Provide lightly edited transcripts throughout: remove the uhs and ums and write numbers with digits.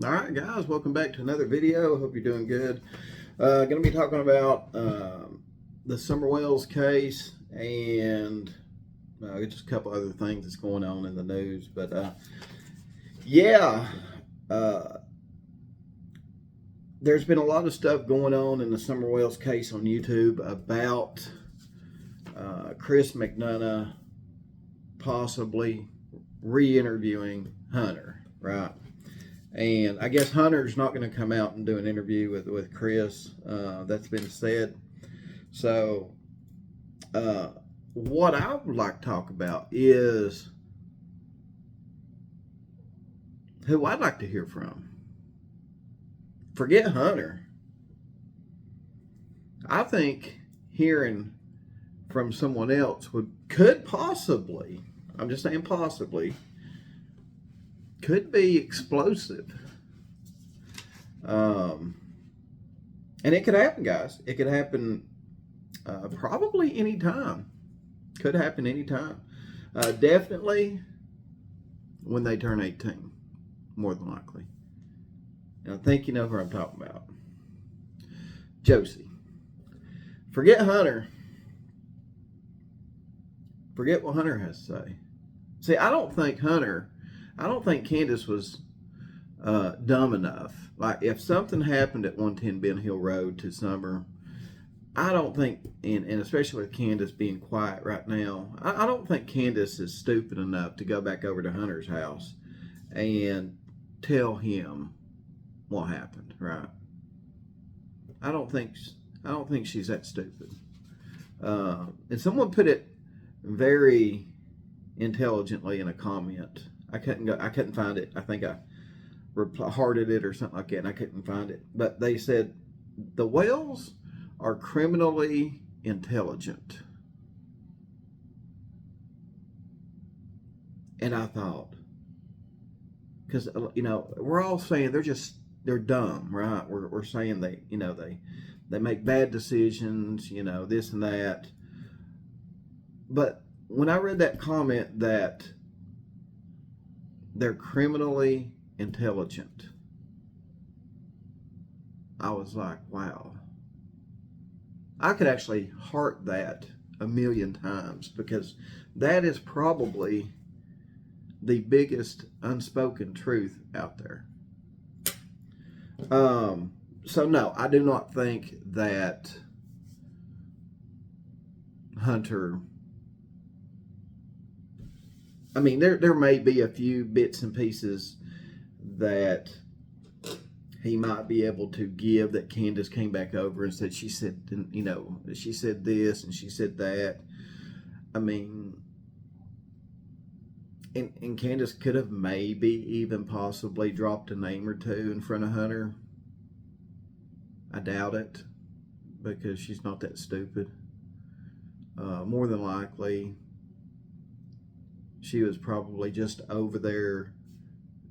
All right, guys, welcome back to another video. Hope you're doing good. Going to be talking about the Summer Wells case and just a couple other things that's going on in the news. But yeah, uh, there's been a lot of stuff going on in the Summer Wells case on YouTube about Chris McDonough possibly re-interviewing Hunter, right? And I guess Hunter's not going to come out and do an interview with Chris. That's been said. So, what I would like to talk about is who I'd like to hear from. Forget Hunter. I think hearing from someone else could possibly, I'm just saying possibly, could be explosive. And it could happen, guys. It could happen probably anytime. Could happen anytime. Definitely when they turn 18, more than likely. And I think you know who I'm talking about. Josie. Forget Hunter. Forget what Hunter has to say. See, I don't think Candace was dumb enough. Like, if something happened at 110 Ben Hill Road to Summer, I don't think, and especially with Candace being quiet right now, I don't think Candace is stupid enough to go back over to Hunter's house and tell him what happened, right? I don't think she's that stupid. And someone put it very intelligently in a comment. I couldn't find it. I think I hearted it or something like that, and I couldn't find it. But they said the Wells are criminally intelligent, and I thought, because we're all saying they're dumb, right? We're saying they make bad decisions, this and that. But when I read that comment that they're criminally intelligent, I was like, wow. I could actually heart that a million times, because that is probably the biggest unspoken truth out there. So no, I do not think that Hunter, I mean, there may be a few bits and pieces that he might be able to give that Candace came back over and said, she said this and she said that. I mean, and Candace could have maybe even possibly dropped a name or two in front of Hunter. I doubt it, because she's not that stupid. More than likely, she was probably just over there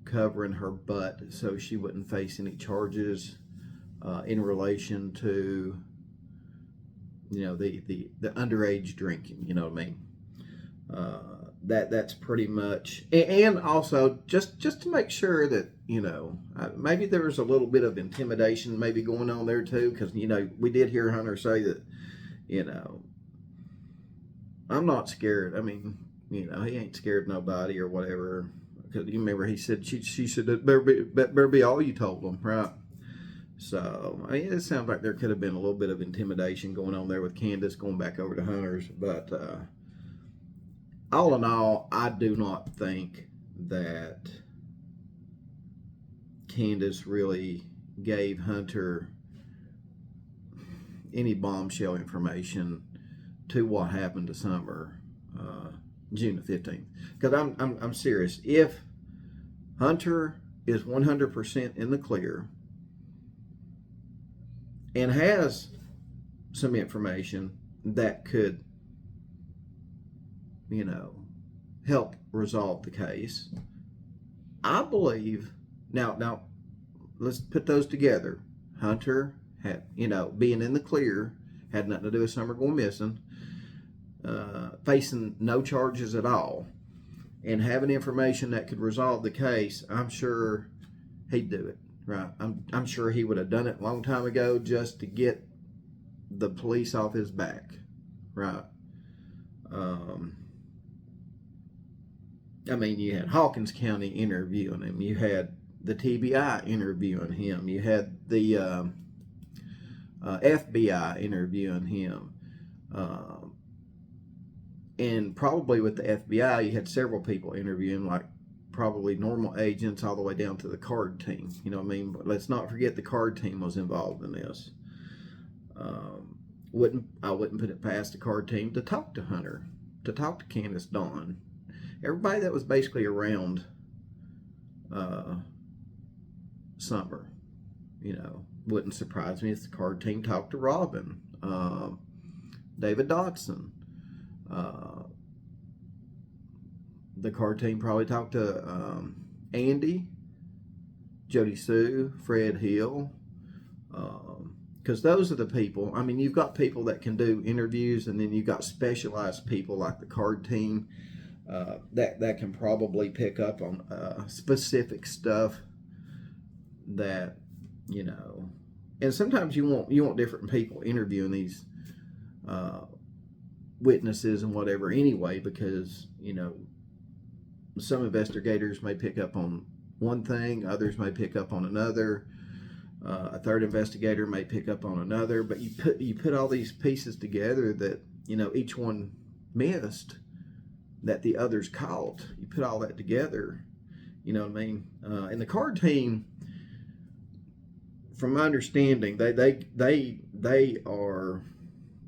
covering her butt so she wouldn't face any charges in relation to the underage drinking. You know what I mean? That's pretty much, and also just to make sure that maybe there was a little bit of intimidation maybe going on there too, because we did hear Hunter say that I'm not scared. I mean, he ain't scared of nobody or whatever. Because you remember he said she said that better be all you told them, right? So I mean, it sounds like there could have been a little bit of intimidation going on there with Candace going back over to Hunter's. But all in all, I do not think that Candace really gave Hunter any bombshell information to what happened to Summer June the 15th. Because I'm serious. If Hunter is 100% in the clear and has some information that could, help resolve the case, I believe, now let's put those together. Hunter had, being in the clear, had nothing to do with Summer going missing, facing no charges at all, and having information that could resolve the case. I'm sure he'd do it, right? I'm sure he would have done it a long time ago just to get the police off his back, right? Um, I mean, you had Hawkins County interviewing him. You had the TBI interviewing him. You had the FBI interviewing him. And probably with the FBI, you had several people interviewing, like probably normal agents all the way down to the card team. You know what I mean? But let's not forget the card team was involved in this. I wouldn't put it past the card team to talk to Hunter, to talk to Candace Dawn, everybody that was basically around Summer. You know, wouldn't surprise me if the card team talked to Robin, David Dodson. The card team probably talked to Andy, Jody Sue, Fred Hill, because those are the people. I mean, you've got people that can do interviews, and then you've got specialized people like the card team that can probably pick up on specific stuff that, you know. And sometimes you want different people interviewing these witnesses and whatever anyway, because, you know, some investigators may pick up on one thing, others may pick up on another, a third investigator may pick up on another, but you put all these pieces together that, you know, each one missed that the others caught. You put all that together, you know what I mean? And the card team, from my understanding, they are,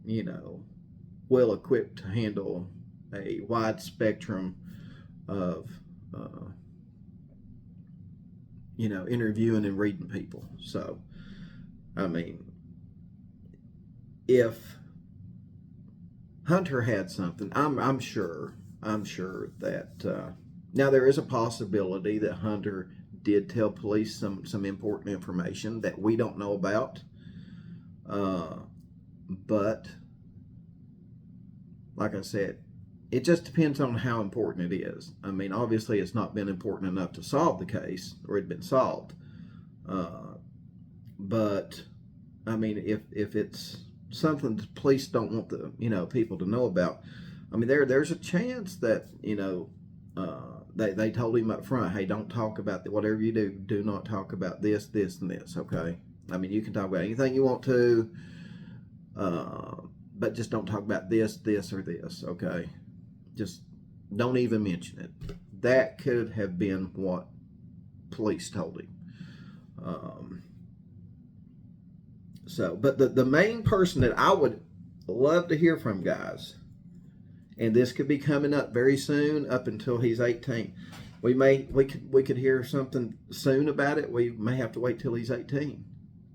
you know, well equipped to handle a wide spectrum of you know, interviewing and reading people. So, I mean, if Hunter had something, I'm sure that now there is a possibility that Hunter did tell police some important information that we don't know about, but like I said, it just depends on how important it is. I mean, obviously, it's not been important enough to solve the case, or it'd been solved. But I mean, if it's something the police don't want the, you know, people to know about, I mean, there's a chance that, you know, they told him up front, hey, don't talk about whatever you do not talk about this, and this. Okay. I mean, you can talk about anything you want to, but just don't talk about this, or this. Okay. Just don't even mention it. That could have been what police told him. But the main person that I would love to hear from, guys, and this could be coming up very soon, up until he's 18. We could hear something soon about it. We may have to wait till he's 18.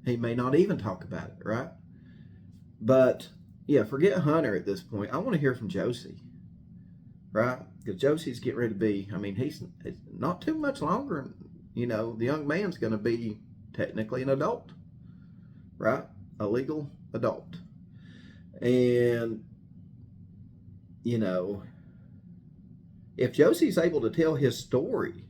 He may not even talk about it, right? But yeah, forget Hunter at this point. I want to hear from Josie. Right? Because Josie's getting ready to be, I mean, he's not too much longer. You know, the young man's going to be technically an adult, right? A legal adult. And, you know, if Josie's able to tell his story,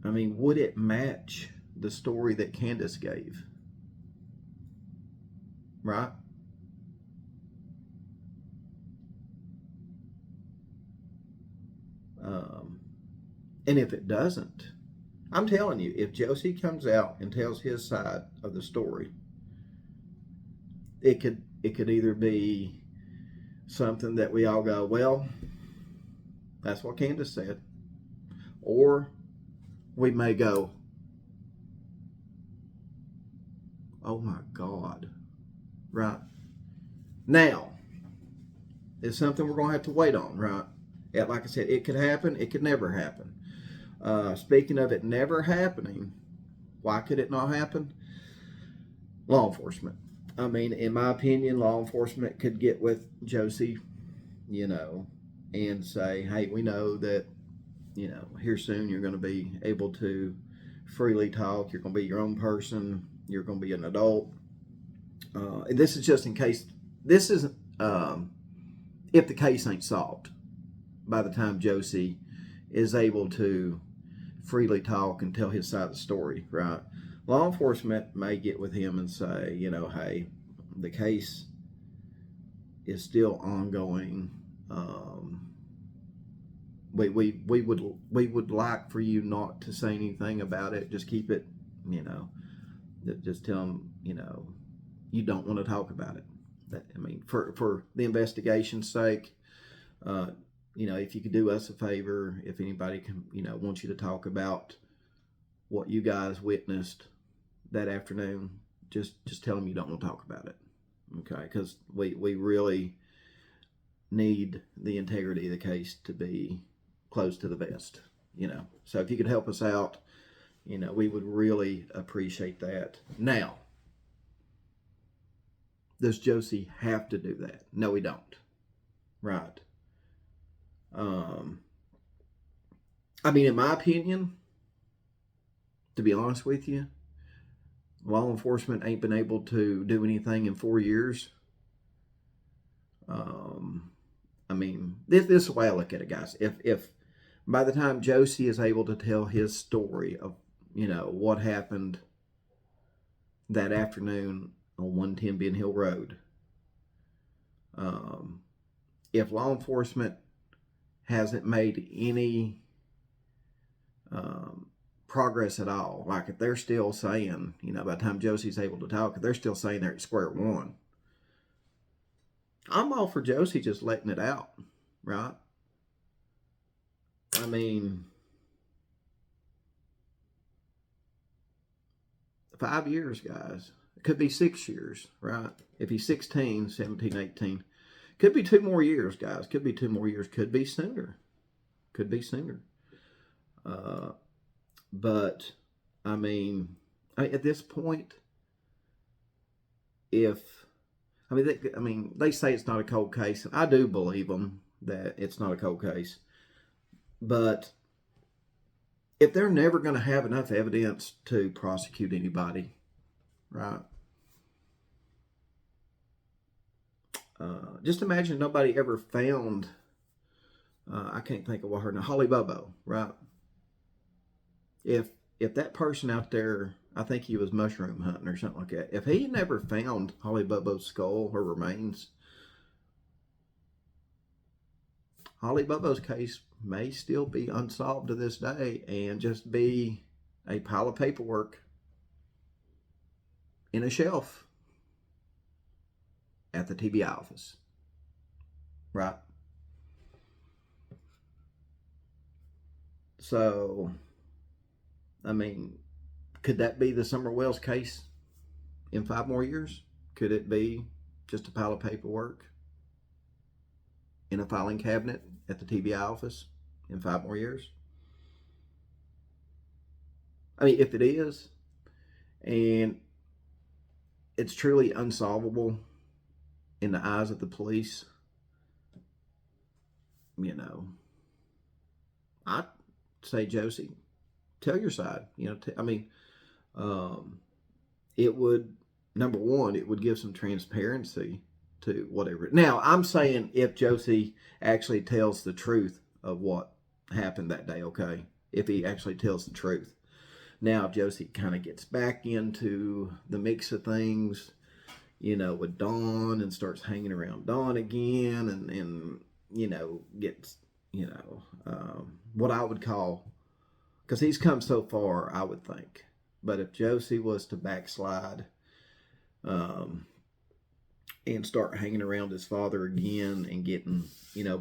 I mean, would it match the story that Candace gave? Right? And if it doesn't, I'm telling you, if Josie comes out and tells his side of the story, it could either be something that we all go, well, that's what Candace said, or we may go, oh my God, right? Now, it's something we're going to have to wait on, right? Like I said, it could happen, it could never happen. Speaking of it never happening, why could it not happen? Law enforcement. I mean, in my opinion, law enforcement could get with Josie, you know, and say, hey, we know that, you know, here soon you're going to be able to freely talk. You're going to be your own person. You're going to be an adult. And this is just in case, this isn't, if the case ain't solved by the time Josie is able to freely talk and tell his side of the story, right? Law enforcement may get with him and say, hey, the case is still ongoing. We would like for you not to say anything about it. Just keep it, just tell them, you don't want to talk about it. For the investigation's sake, if you could do us a favor, if anybody can, wants you to talk about what you guys witnessed that afternoon, just tell them you don't want to talk about it. Okay, because we really need the integrity of the case to be close to the vest. So if you could help us out, we would really appreciate that. Now, does Josie have to do that? No, we don't. Right. In my opinion, to be honest with you, law enforcement ain't been able to do anything in 4 years. This is the way I look at it, guys. If by the time Josie is able to tell his story of, what happened that afternoon on 110 Ben Hill Road, if law enforcement hasn't made any progress at all, like if they're still saying, by the time Josie's able to talk, if they're still saying they're at square one, I'm all for Josie just letting it out, right? 5 years, guys. It could be 6 years, right? If he's 16, 17, 18. Could be 2 more years, guys. Could be 2 more years. Could be sooner. But, at this point, they say it's not a cold case. I do believe them that it's not a cold case. But if they're never going to have enough evidence to prosecute anybody, right? Just imagine nobody ever found, I can't think of what her name, Holly Bobo, right? If that person out there, I think he was mushroom hunting or something like that, if he never found Holly Bobo's skull or remains, Holly Bobo's case may still be unsolved to this day and just be a pile of paperwork in a shelf at the TBI office, right? So, could that be the Summer Wells case in 5 more years? Could it be just a pile of paperwork in a filing cabinet at the TBI office in 5 more years? If it is, and it's truly unsolvable in the eyes of the police, I'd say, Josie, tell your side. It would, number one, it would give some transparency to whatever. Now, I'm saying if Josie actually tells the truth of what happened that day, okay? If he actually tells the truth. Now, if Josie kind of gets back into the mix of things, with Dawn and starts hanging around Dawn again and gets, what I would call, because he's come so far, I would think. But if Josie was to backslide, and start hanging around his father again and getting,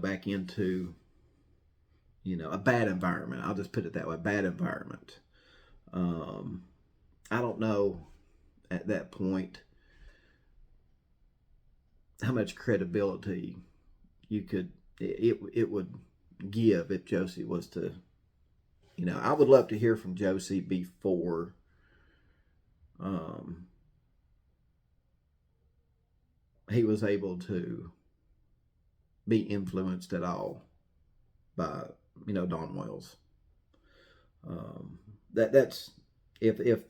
back into, a bad environment. I'll just put it that way, bad environment. I don't know at that point how much credibility it would give if Josie was to, I would love to hear from Josie before he was able to be influenced at all by, Dawn Wells. That's if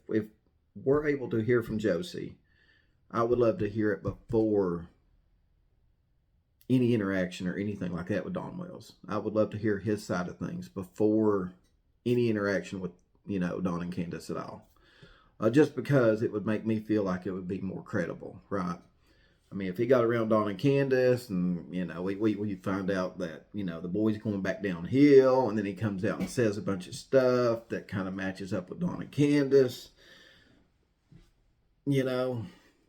we're able to hear from Josie, I would love to hear it before any interaction or anything like that with Dawn Wells. I would love to hear his side of things before any interaction with, Don and Candace at all. Just because it would make me feel like it would be more credible, right? I mean, if he got around Don and Candace and, we find out that, the boy's going back downhill, and then he comes out and says a bunch of stuff that kind of matches up with Don and Candace,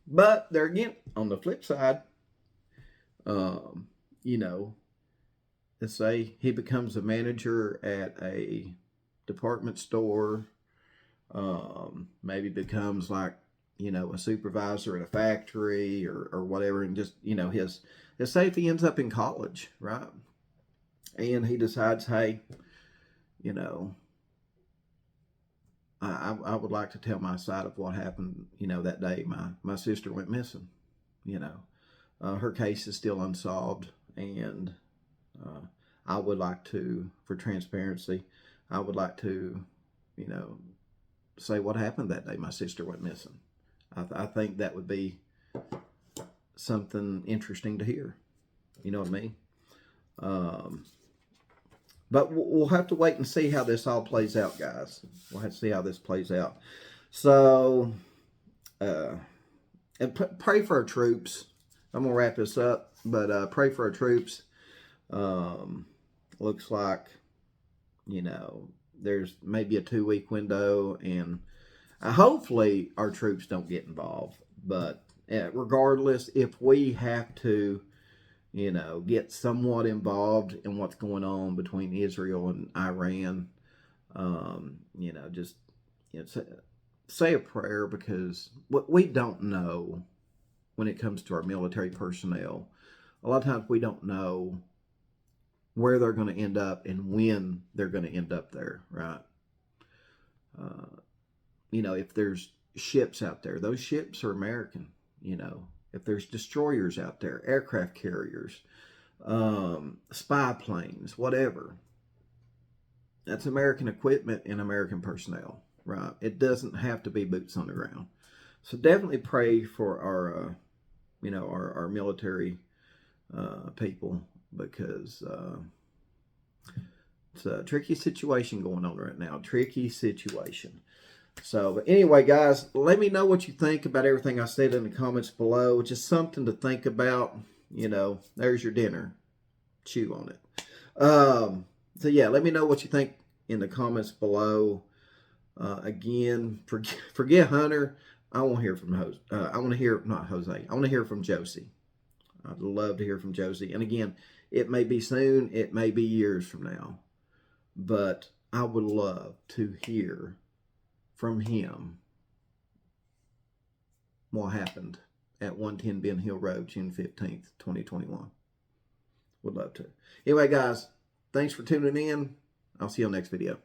But there again, on the flip side, let's say he becomes a manager at a department store, maybe becomes like, a supervisor at a factory or whatever, and just, let's say if he ends up in college, right? And he decides, hey, I would like to tell my side of what happened, that day my sister went missing, her case is still unsolved, and I would like to, for transparency, I would like to, say what happened that day my sister went missing. I think that would be something interesting to hear. You know what I mean? But we'll have to wait and see how this all plays out, guys. We'll have to see how this plays out. So, and pray for our troops. I'm going to wrap this up, but pray for our troops. Looks like, there's maybe a 2-week window, and hopefully our troops don't get involved. But regardless, if we have to, get somewhat involved in what's going on between Israel and Iran, just say a prayer, because what we don't know when it comes to our military personnel, a lot of times we don't know where they're going to end up and when they're going to end up there, right? If there's ships out there, those ships are American. If there's destroyers out there, aircraft carriers, spy planes, whatever, that's American equipment and American personnel, right? It doesn't have to be boots on the ground. So definitely pray for our, our military people, because it's a tricky situation going on right now. Tricky situation. So, but anyway, guys, let me know what you think about everything I said in the comments below. Just something to think about. There's your dinner. Chew on it. So yeah, let me know what you think in the comments below. Again, forget Hunter. I want to hear from Jose. I want to hear, not Jose. I want to hear from Josie. I'd love to hear from Josie. And again, it may be soon. It may be years from now. But I would love to hear from him what happened at 110 Ben Hill Road, June 15th, 2021. Would love to. Anyway, guys, thanks for tuning in. I'll see you on the next video.